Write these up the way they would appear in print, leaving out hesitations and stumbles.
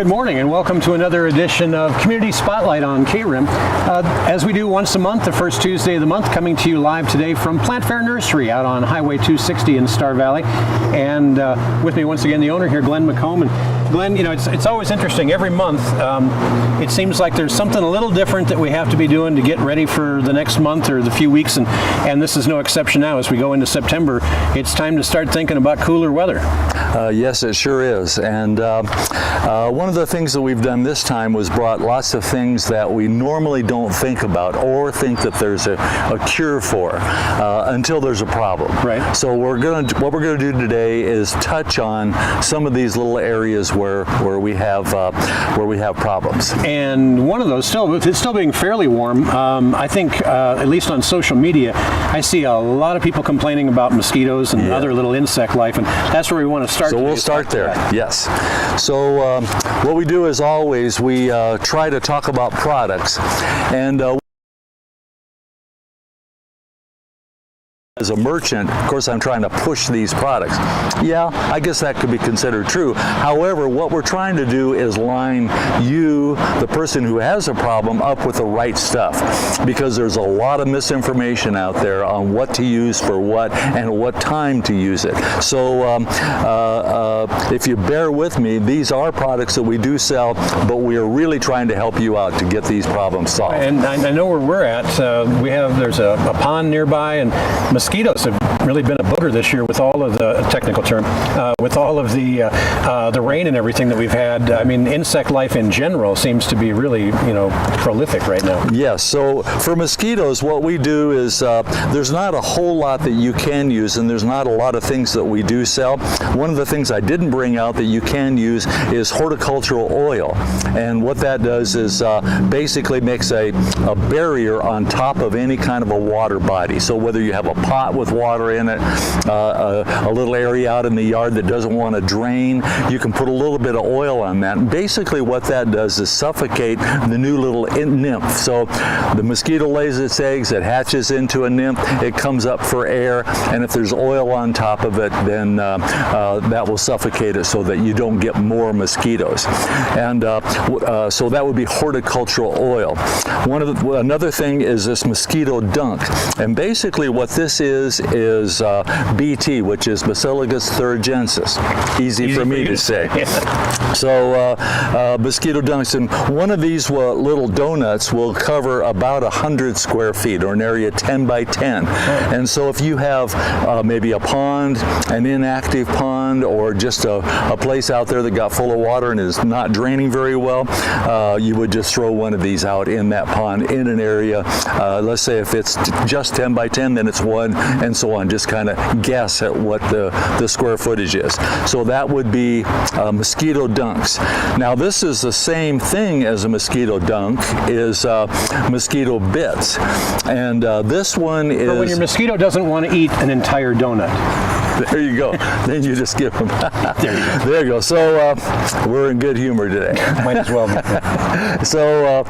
Good morning and welcome to another edition of Community Spotlight on KRIM. As we do once a month, the first Tuesday of the month, coming to you live today from Plant Fair Nursery out on Highway 260 in Star Valley. And with me once again, the owner here, Glenn McCombs. And Glenn, you know, it's always interesting. Every month, it seems like there's something a little different that we have to be doing to get ready for the next month or the few weeks. And this is no exception now. As we go into September, it's time to start thinking about cooler weather. Yes, it sure is. And one of the things that we've done this time was brought lots of things that we normally don't think about or think that there's a cure for until there's a problem. Right. So what we're going to do today is touch on some of these little areas where we have problems. And one of those, it's still being fairly warm. I think at least on social media, I see a lot of people complaining about mosquitoes and other little insect life, and that's where we want to start. So we'll start there. Yes. So what we do is always we try to talk about products, and as a merchant, of course, I'm trying to push these products. Yeah, I guess that could be considered true. However, what we're trying to do is line you, the person who has a problem, up with the right stuff, because there's a lot of misinformation out there on what to use for what and what time to use it. So if you bear with me, these are products that we do sell, but we are really trying to help you out to get these problems solved. And I know where we're at. There's a pond nearby, and mosquitoes have really been a booger this year with all of the technical term, with all of the rain and everything that we've had. I mean, insect life in general seems to be really, prolific right now. Yes. So for mosquitoes, what we do is there's not a whole lot that you can use, and there's not a lot of things that we do sell. One of the things I didn't bring out that you can use is horticultural oil, and what that does is basically makes a barrier on top of any kind of a water body. So whether you have a pot with water in it, a little area out in the yard that doesn't want to drain, you can put a little bit of oil on that. And basically what that does is suffocate the new little nymph. So the mosquito lays its eggs, it hatches into a nymph, it comes up for air, and if there's oil on top of it, then that will suffocate it so that you don't get more mosquitoes. And so that would be horticultural oil. Another thing is this Mosquito Dunk, and basically what this is BT, which is Bacillus thuringiensis. Easy for me to say. Yeah. So Mosquito Dunks, and one of these little donuts will cover about 100 square feet, or an area 10 by 10. And so if you have maybe a pond, an inactive pond, or just a place out there that got full of water and is not draining very well, you would just throw one of these out in that pond in an area. Let's say if it's just 10 by 10, then it's one, and so on. Just kind of guess at what the square footage is. So that would be Mosquito Dunks. Now this is the same thing as a Mosquito Dunk, is mosquito bits, and this one is... But when your mosquito doesn't want to eat an entire donut. There you go. Then you just give them. There you go. So we're in good humor today. Might as well. So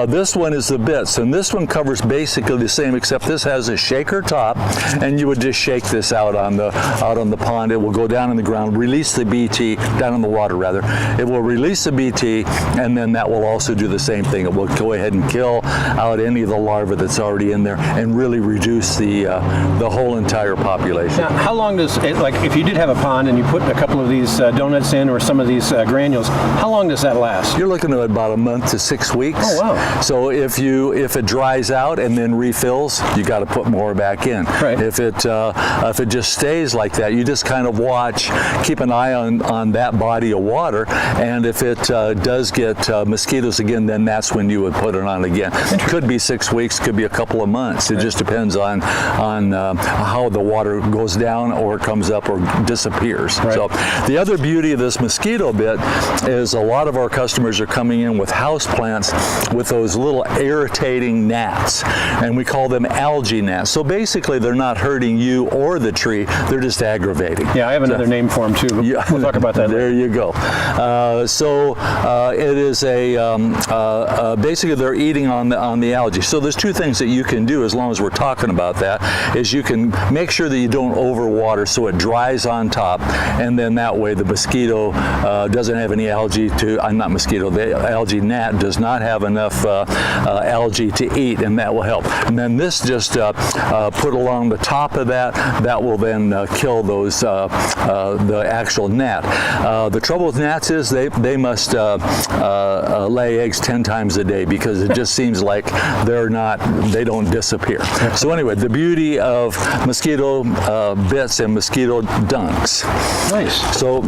this one is the bits, and this one covers basically the same, except this has a shaker top, and you would just shake this out on the pond. It will go down in the ground, release the BT, down in the water rather. It will release the BT, and then that will also do the same thing. It will go ahead and kill out any of the larvae that's already in there, and really reduce the whole entire population. Now, how long does it, like if you did have a pond and you put a couple of these donuts in, or some of these granules, how long does that last? You're looking at about a month to 6 weeks. Oh wow! So if it dries out and then refills, you got to put more back in. Right. If it just stays like that, you just kind of watch, keep an eye on that body of water, and if it does get mosquitoes again, then that's when you would put it on again. It could be 6 weeks, could be a couple of months. It just depends on how the water goes down or comes up or disappears. Right. So the other beauty of this mosquito bit is a lot of our customers are coming in with house plants with those little irritating gnats, and we call them algae gnats. So basically they're not hurting you or the tree, they're just aggravating. Yeah, I have another name for them too. Yeah. We'll talk about that later. There you go. It is basically they're eating on the algae. So there's two things that you can do, as long as we're talking about that, is you can make sure that you don't overwater water so it dries on top, and then that way the mosquito doesn't have any algae to, not mosquito, the algae gnat does not have enough algae to eat, and that will help. And then this just put along the top of that will then kill those the actual gnat. The trouble with gnats is they must lay eggs 10 times a day, because it just seems like they don't disappear. So anyway, the beauty of mosquito bits and mosquito dunks. Nice. So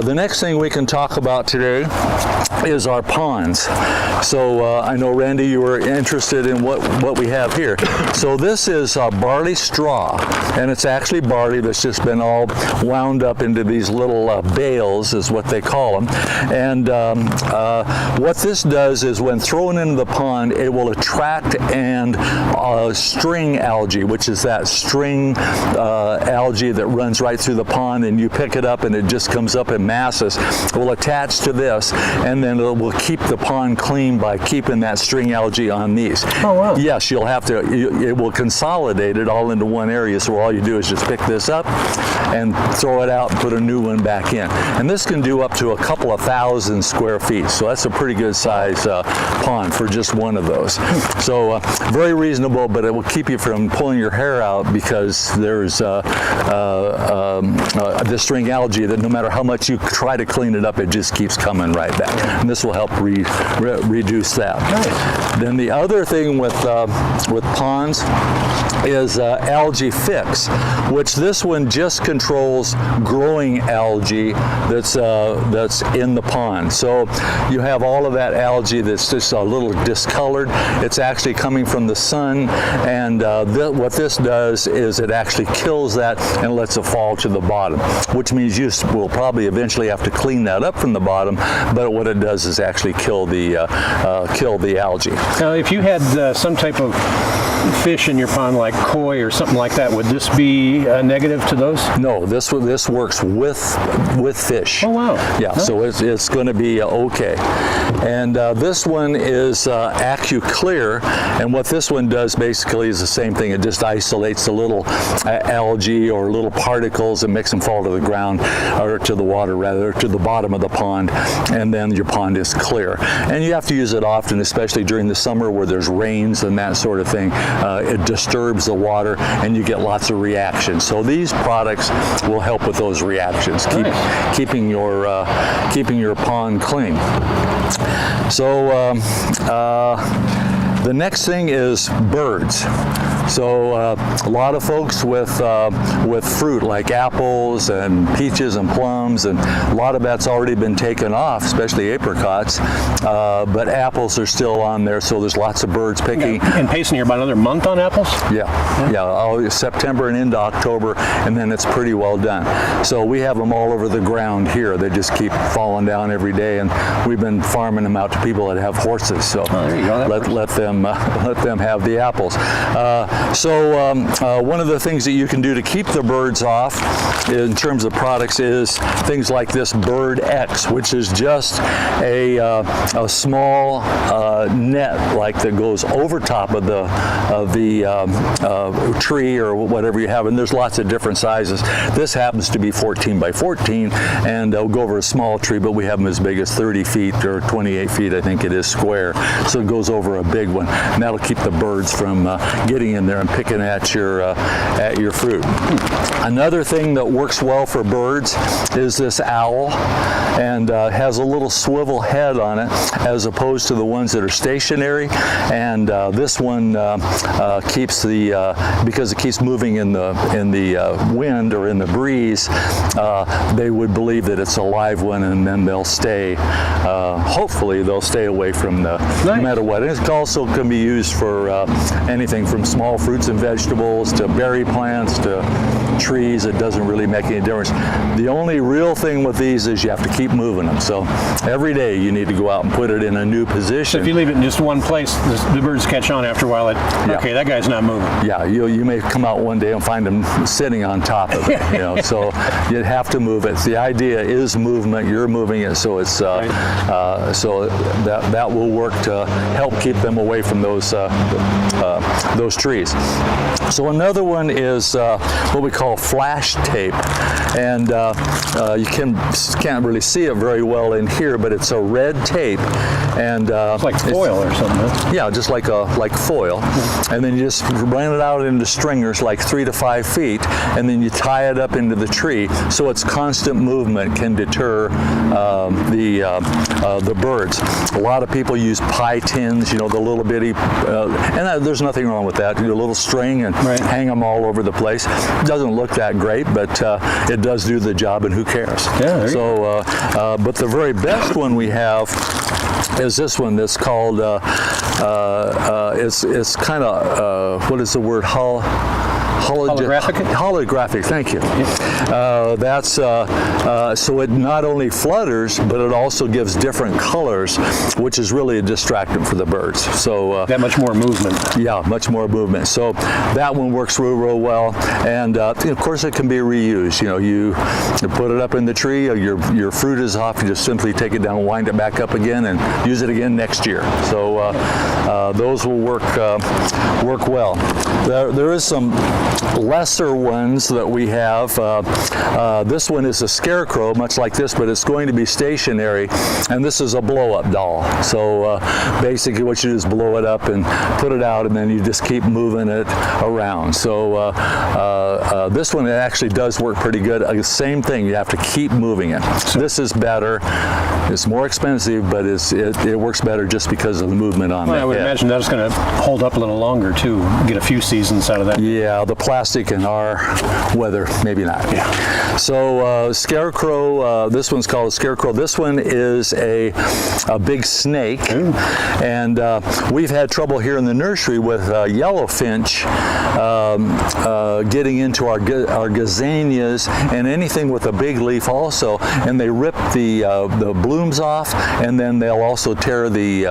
the next thing we can talk about today is our ponds. So I know, Randy, you were interested in what we have here. So this is barley straw, and it's actually barley that's just been all wound up into these little bales, is what they call them. And what this does is, when thrown into the pond, it will attract and string algae, which is that string algae that runs right through the pond, and you pick it up and it just comes up in masses. It will attach to this, and then it will keep the pond clean by keeping that string algae on these. Oh, wow. Yes, you'll have to, it will consolidate it all into one area, so all you do is just pick this up and throw it out and put a new one back in. And this can do up to a couple of 1,000 square feet, so that's a pretty good size pond for just one of those. So very reasonable, but it will keep you from pulling your hair out, because there's the string algae that no matter how much you try to clean it up, it just keeps coming right back. And this will help reduce that. Nice. Then the other thing with ponds is Algae Fix, which this one just controls growing algae that's in the pond. So you have all of that algae that's just a little discolored. It's actually coming from the sun, and what this does is it actually kills that and lets it fall to the bottom, which means you will probably eventually have to clean that up from the bottom, but what it does is actually kill the algae. Now, if you had some type of fish in your pond, like koi or something like that, would this be negative to those? No, this works with fish. Oh, wow. Yeah, so it's going to be okay. And this one is Accu-Clear, and what this one does basically is the same thing. It just isolates the little algae or little particles and makes them fall to the ground, or to the water rather, to the bottom of the pond, and then your pond is clear. And you have to use it often, especially during the summer where there's rains and that sort of thing. It disturbs the water and you get lots of reactions. So these products will help with those reactions, keeping your pond clean. So the next thing is birds. So a lot of folks with fruit like apples and peaches and plums, and a lot of that's already been taken off, especially apricots, but apples are still on there, so there's lots of birds picking. And pacing here about another month on apples? Yeah, September and into October, and then it's pretty well done. So we have them all over the ground here. They just keep falling down every day, and we've been farming them out to people that have horses. So there you go. let them have the apples. So one of the things that you can do to keep the birds off in terms of products is things like this Bird X, which is just a small net like that goes over top of the tree or whatever you have, and there's lots of different sizes. This happens to be 14 by 14, and it'll go over a small tree, but we have them as big as 30 feet or 28 feet, I think it is, square. So it goes over a big one, and that'll keep the birds from getting in there and picking at your fruit. Another thing that works well for birds is this owl, and has a little swivel head on it as opposed to the ones that are stationary. And this one keeps because it keeps moving in the wind or in the breeze. They would believe that it's a live one, and then they'll stay. Hopefully, they'll stay away from no matter what. And it also can be used for anything from small fruits and vegetables to berry plants to trees. It doesn't really make any difference. The only real thing with these is you have to keep moving them. So every day you need to go out and put it in a new position. So if you leave it in just one place, the birds catch on after a while. Okay, that guy's not moving. Yeah, you may come out one day and find them sitting on top of it. So you have to move it. The idea is movement. You're moving it, so it's so that will work to help keep them away away from those trees. So another one is what we call flash tape, and you can't really see it very well in here, but it's a red tape, and it's like foil or something. Yeah, just like foil, and then you just run it out into stringers like 3 to 5 feet, and then you tie it up into the tree so its constant movement can deter the birds. A lot of people use pie tins, the little bitty, and there's nothing wrong with that. A little string and hang them all over the place. It doesn't look that great, but it does do the job, and who cares? Yeah. So, but the very best one we have is this one that's called, it's kind of, what is the word, holographic, thank you. That's so it not only flutters, but it also gives different colors, which is really a distractant for the birds. So that much more movement. Yeah, much more movement. So that one works real well, and of course it can be reused. You put it up in the tree, your fruit is off, you just simply take it down, wind it back up again, and use it again next year. So those will work well. There is some lesser ones that we have. This one is a Scarecrow, much like this, but it's going to be stationary, and this is a blow-up doll. So basically what you do is blow it up and put it out, and then you just keep moving it around. So this one actually does work pretty good. Same thing, you have to keep moving it. This is better. It's more expensive, but it works better just because of the movement on it. I would imagine that's going to hold up a little longer too. Get a few seasons out of that. Yeah, the plastic in our weather, maybe not. Yeah. So Scarecrow, this one's called a Scarecrow. This one is a big snake, and we've had trouble here in the nursery with yellowfinch getting into our gazanias and anything with a big leaf also, and they rip the blooms off, and then they'll also tear the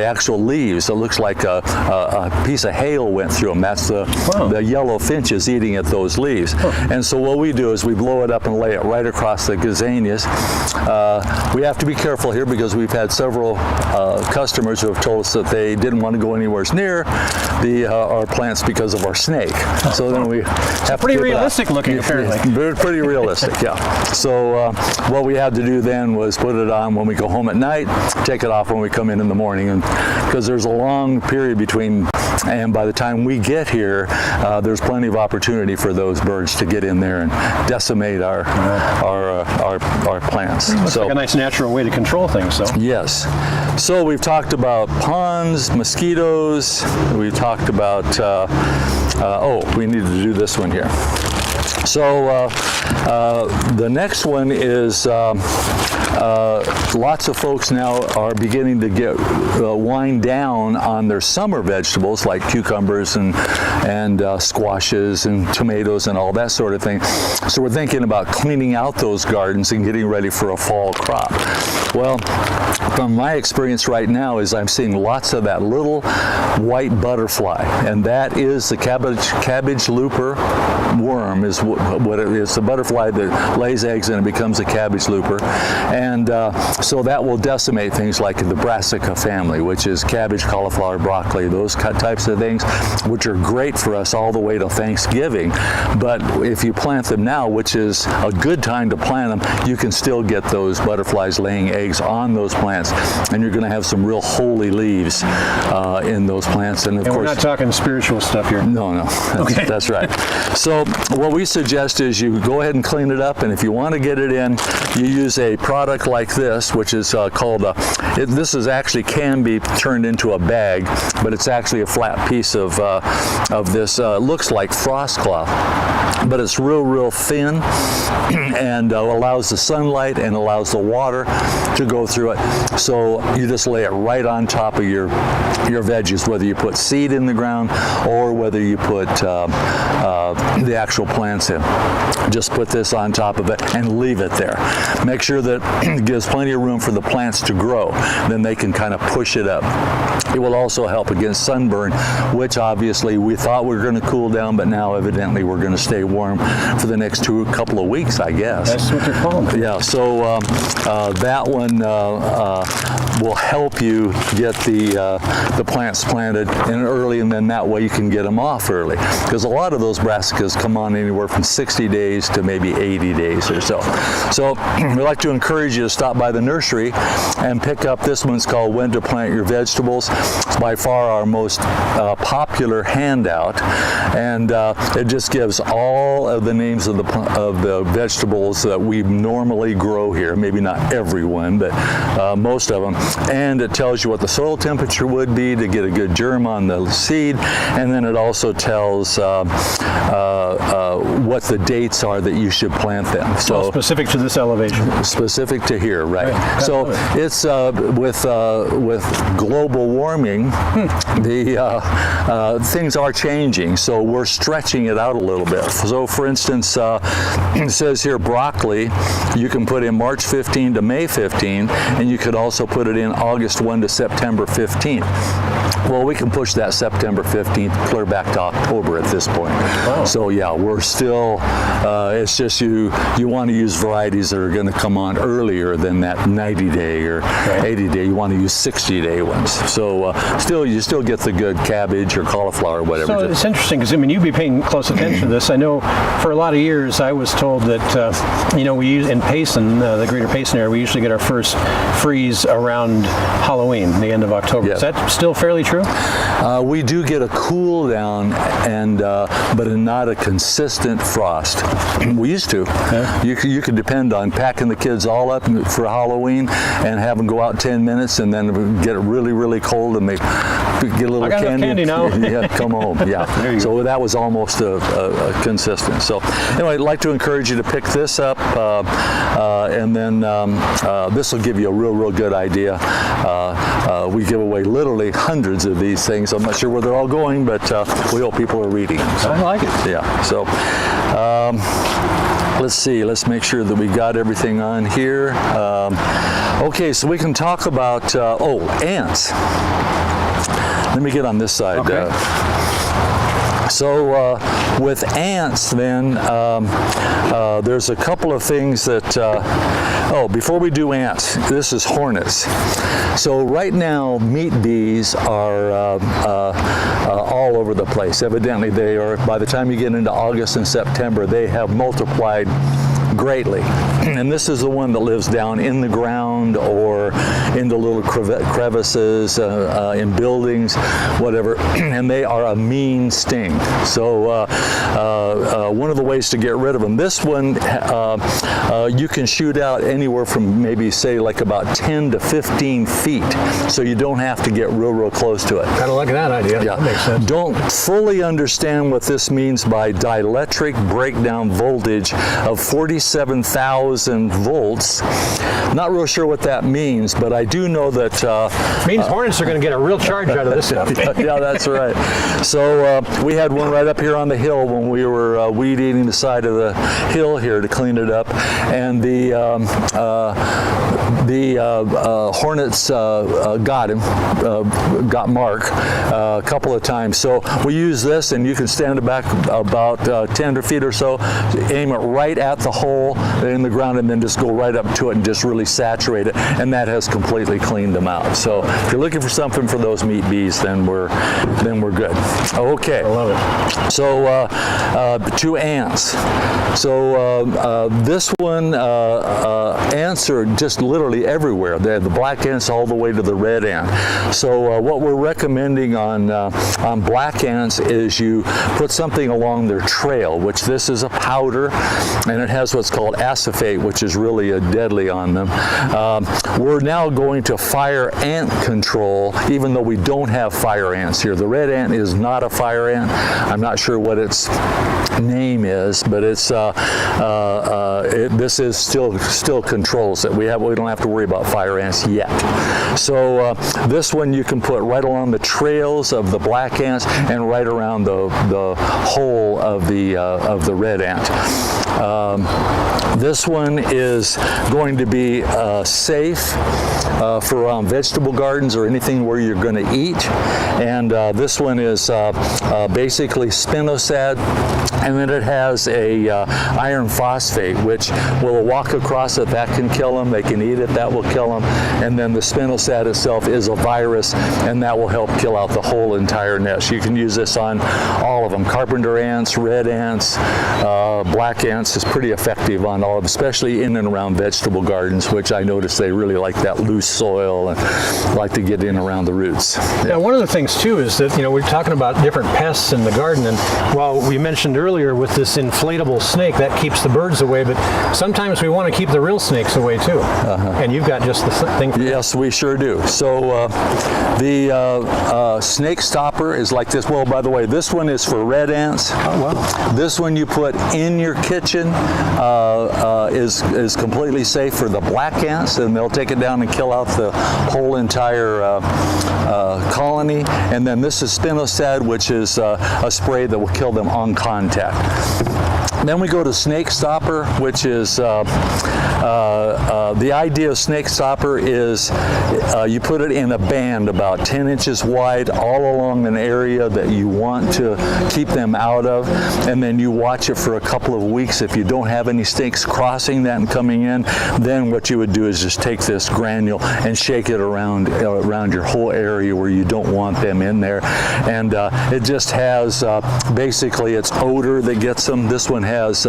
actual leaves. It looks like a piece of hail went through them. That's the yellow finches eating at those leaves. And so what we do is we blow it up and lay it right across the gazanias. We have to be careful here because we've had several customers who have told us that they didn't want to go anywhere near our plants because of our snake. So then we have pretty realistic looking, apparently. Pretty realistic, yeah. So what we had to do then was put it on when we go home at night, take it off when we come in the morning, and because there's a long period between, and by the time we get here, there's plenty of opportunity for those birds to get in there and decimate our plants. Looks like a nice natural way to control things, though. Yes. So we've talked about ponds, mosquitoes. We've talked about. We need to do this one here. So the next one is lots of folks now are beginning to get wind down on their summer vegetables like cucumbers and squashes and tomatoes and all that sort of thing. So we're thinking about cleaning out those gardens and getting ready for a fall crop. Well, from my experience right now is I'm seeing lots of that little white butterfly, and that is the cabbage looper worm is what it is. The butterfly that lays eggs and it becomes a cabbage looper, and so that will decimate things like the brassica family, which is cabbage, cauliflower, broccoli, those types of things, which are great for us all the way to Thanksgiving. But if you plant them now, which is a good time to plant them, you can still get those butterflies laying eggs on those plants, and you're going to have some real holy leaves in those plants. And of course, we're not talking spiritual stuff here. No, that's right. So what we suggest is you go ahead and clean it up, and if you want to get it in, you use a product like this, which is called this is actually can be turned into a bag, but it's actually a flat piece of this. Looks like frost cloth, but it's real thin, and allows the sunlight and allows the water to go through it. So you just lay it right on top of your veggies, whether you put seed in the ground or whether you put the actual plants in. Just put this on top of it and leave it there. Make sure that it gives plenty of room for the plants to grow. Then they can kind of push it up. It will also help against sunburn, which obviously we thought we were going to cool down, but now evidently we're going to stay warm for them for the next couple of weeks, I guess. That's what they're called. Yeah, so that one will help you get the plants planted in early, and then that way you can get them off early. Because a lot of those brassicas come on anywhere from 60 days to maybe 80 days or so. So we'd like to encourage you to stop by the nursery and pick up this one's called When to Plant Your Vegetables. It's by far our most popular handout, and it just gives all of the names of the vegetables that we normally grow here. Maybe not everyone, but most of them. And it tells you what the soil temperature would be to get a good germ on the seed, and then it also tells what the dates are that you should plant them. So specific to this elevation. Specific to here, right? So it's with global warming, the things are changing. So we're stretching it out a little bit. So for instance, it says here broccoli, you can put in March 15 to May 15, and you could also put it in August 1 to September 15. Well, we can push that September 15th clear back to October at this point. Wow. So yeah, we're still, it's just you want to use varieties that are going to come on earlier than that 90-day or 80-day. You want to use 60-day ones. So you still get the good cabbage or cauliflower or whatever. So it's interesting because, I mean, you'd be paying close attention to this. I know for a lot of years I was told that, we use in Payson, the greater Payson area, we usually get our first freeze around Halloween, the end of October. Yeah. Is that still fairly true? We do get a cool down, but not a consistent frost. We used to. Yeah. You could depend on packing the kids all up for Halloween and have them go out 10 minutes and then get it really, really cold and they get a little I got candy now. Yeah, come home. Yeah. So that was almost a consistent. So anyway, I'd like to encourage you to pick this up, and then this will give you a real good idea. We give away literally hundreds of these things. I'm not sure where they're all going, but we hope people are reading them. So, I like it. Yeah. So let's see. Let's make sure that we got everything on here. Okay, so we can talk about ants. Let me get on this side. Okay. So with ants then, there's a couple of things that, before we do ants, this is hornets. So right now, meat bees are all over the place. Evidently they are, by the time you get into August and September, they have multiplied greatly. And this is the one that lives down in the ground or into little crevices in buildings, whatever, and they are a mean sting. So one of the ways to get rid of them, this one you can shoot out anywhere from maybe say like about 10 to 15 feet, so you don't have to get real close to it. Kind of like that idea. Yeah. That makes sense. Don't fully understand what this means by dielectric breakdown voltage of 47,000 volts. Not real sure what that means, but I do know that means hornets are going to get a real charge out of this stuff. Yeah, that's right. So we had one right up here on the hill when we were weed eating the side of the hill here to clean it up, and the hornets got Mark a couple of times. So we use this, and you can stand it back about 10 feet or so, aim it right at the hole in the ground, and then just go right up to it and just really saturate it, and that has completely cleaned them out. So if you're looking for something for those meat bees, then we're good. Okay. I love it. So to ants. So this one, ants are just literally everywhere. They have the black ants all the way to the red ant. So what we're recommending on black ants is you put something along their trail, which this is a powder, and it has what's called acephate, which is really deadly on them. We're now going to fire ant control, even though we don't have fire ants here. The red ant is not a fire ant. I'm not sure what its name is, but it's this is still controls it. We don't have to worry about fire ants yet. So this one you can put right along the trails of the black ants and right around the hole of the red ant. This one is going to be safe for vegetable gardens or anything where you're going to eat. And this one is basically spinosad, and then it has a iron phosphate, which will walk across it. That can kill them. They can eat it. That will kill them. And then the spinosad itself is a virus, and that will help kill out the whole entire nest. You can use this on all of them. Carpenter ants, red ants, black ants is pretty effective on all of them, especially in and around vegetable gardens, which I notice they really like that loose soil and like to get in around the roots. Yeah, one of the things too is that, we're talking about different pests in the garden, and while we mentioned earlier with this inflatable snake, that keeps the birds away, but sometimes we want to keep the real snakes away too. And you've got just the thing for Yes, we sure do. So the snake stopper is like this. Well, by the way, this one is for red ants. Oh, wow. This one you put in your kitchen is completely safe for the black ants, and they'll take it down and kill out the whole entire colony. And then this is spinosad, which is a spray that will kill them on contact. Then we go to snake stopper, which is the idea of snake stopper is you put it in a band about 10 inches wide all along an area that you want to keep them out of, and then you watch it for a couple of weeks. If you don't have any snakes crossing that and coming in, then what you would do is just take this granule and shake it around your whole area where you don't want them in there. And it just has basically it's odor that gets them. This one has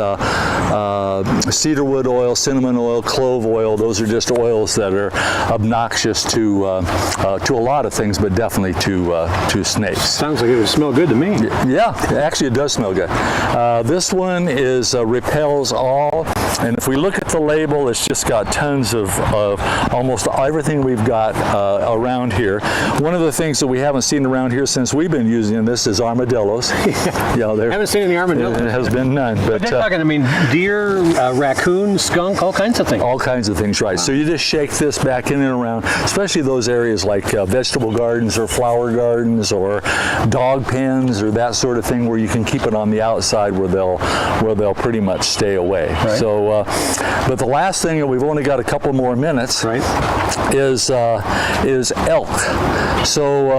cedarwood oil, cinnamon oil, clove oil. Those are just oils that are obnoxious to a lot of things, but definitely to snakes. Sounds like it would smell good to me. Yeah, actually it does smell good. This one is repels all, and if we look at the label, it's just got tons of almost everything we've got around here. One of the things that we haven't seen around here since we've been using this is armadillos. I haven't seen any armadillos. There has been none. But they're talking, deer, raccoon, skunk, all kinds of things. All kinds of things, right. Wow. So you just shake this back in and around, especially those areas like vegetable gardens or flower gardens or dog pens or that sort of thing, where you can keep it on the outside where they'll pretty much stay away. Right. So, but the last thing, and we've only got a couple more minutes, right, is elk. So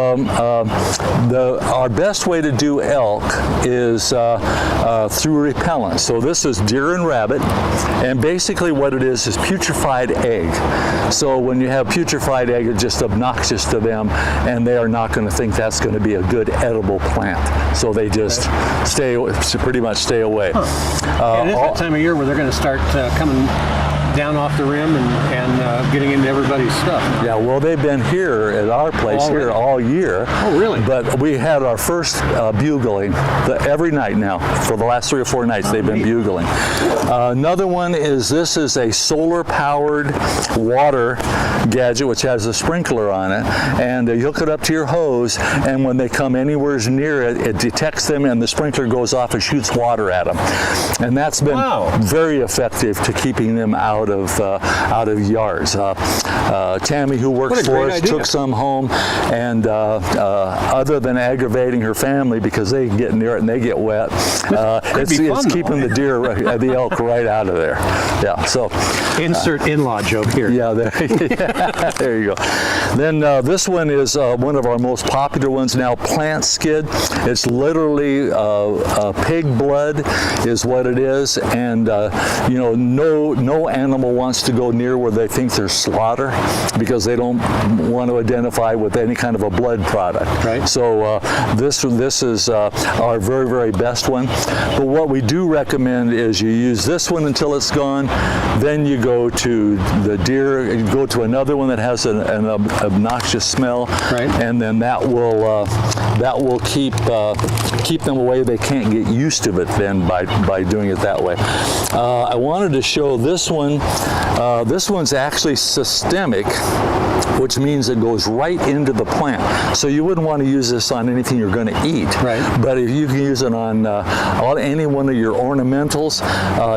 our best way to do elk is through repellent. So this is deer and rabbit, and basically what it is putrefied egg. So when you have putrefied egg, it's just obnoxious to them, and they are not going to think that's going to be a good edible plant. So they just pretty much stay away. It is that time of year where they're going to start coming down off the rim and getting into everybody's stuff. Yeah, well, they've been here at our place here all year. Oh, really? But we had our first bugling every night now. For the last 3 or 4 nights, they've been bugling. Another one is this is a solar-powered water gadget, which has a sprinkler on it, and you hook it up to your hose, and when they come anywhere near it, it detects them, and the sprinkler goes off and shoots water at them. And that's been very effective to keeping them out of yards. Tammy, who works for us, took some home, and other than aggravating her family because they get near it and they get wet, it's keeping the deer, the elk, right out of there. Yeah. So insert in-law joke here. Yeah. There you go. Then this one is one of our most popular ones now, Plant Skid. It's literally pig blood is what it is, and no animal wants to go near where they think there's slaughter because they don't want to identify with any kind of a blood product. Right. So this is our very, very best one. But what we do recommend is you use this one until it's gone, then you go to the deer, you go to another one that has an obnoxious smell, right, and then that will keep them away. They can't get used to it then by doing it that way. I wanted to show this one. This one's actually systemic, which means it goes right into the plant. So you wouldn't want to use this on anything you're going to eat. Right. But if you can use it on any one of your ornamentals,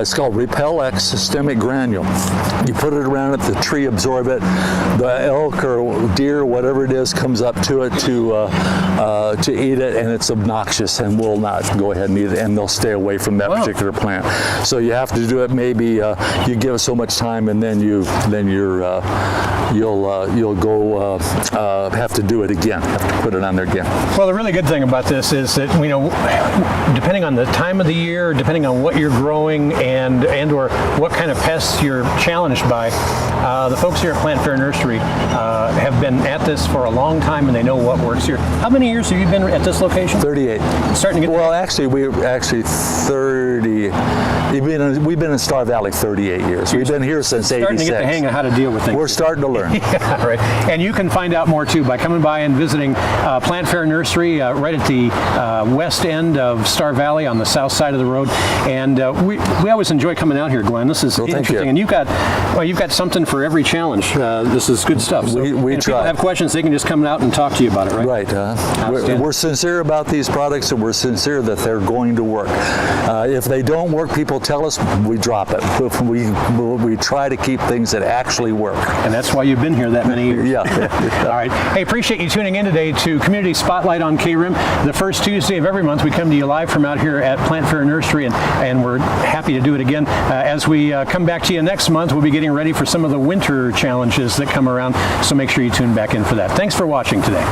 it's called Repel X Systemic Granule. You put it around it, the tree absorb it, the elk or deer, whatever it is, comes up to it to eat it, and it's obnoxious us and will not go ahead and eat it, and they'll stay away from that particular plant. So you have to do it. Maybe you give it so much time, and then you'll go have to do it again. Have to put it on there again. Well, the really good thing about this is that, you know, depending on the time of the year, depending on what you're growing and or what kind of pests you're challenged by, the folks here at Plant Fair Nursery have been at this for a long time, and they know what works here. How many years have you been at this location? 38. Starting to get well, actually, we're actually 30. We've been in Star Valley 38 years. We've been here since '86. Starting to get the hang of how to deal with things. We're starting to learn. Yeah, right. And you can find out more too by coming by and visiting Plant Fair Nursery right at the west end of Star Valley on the south side of the road. And we always enjoy coming out here, Glenn. This is interesting. And you've got something for every challenge. This is good stuff. So, we if try. people have questions, they can just come out and talk to you about it, right? Right. We're sincere about these products, and we're sincere that they're going to work. If they don't work, people tell us, we drop it. We try to keep things that actually work. And that's why you've been here that many years. Yeah. All right. Hey, appreciate you tuning in today to Community Spotlight on KRIM. The first Tuesday of every month, we come to you live from out here at Plant Fair Nursery, and we're happy to do it again. As we come back to you next month, we'll be getting ready for some of the winter challenges that come around, so make sure you tune back in for that. Thanks for watching today.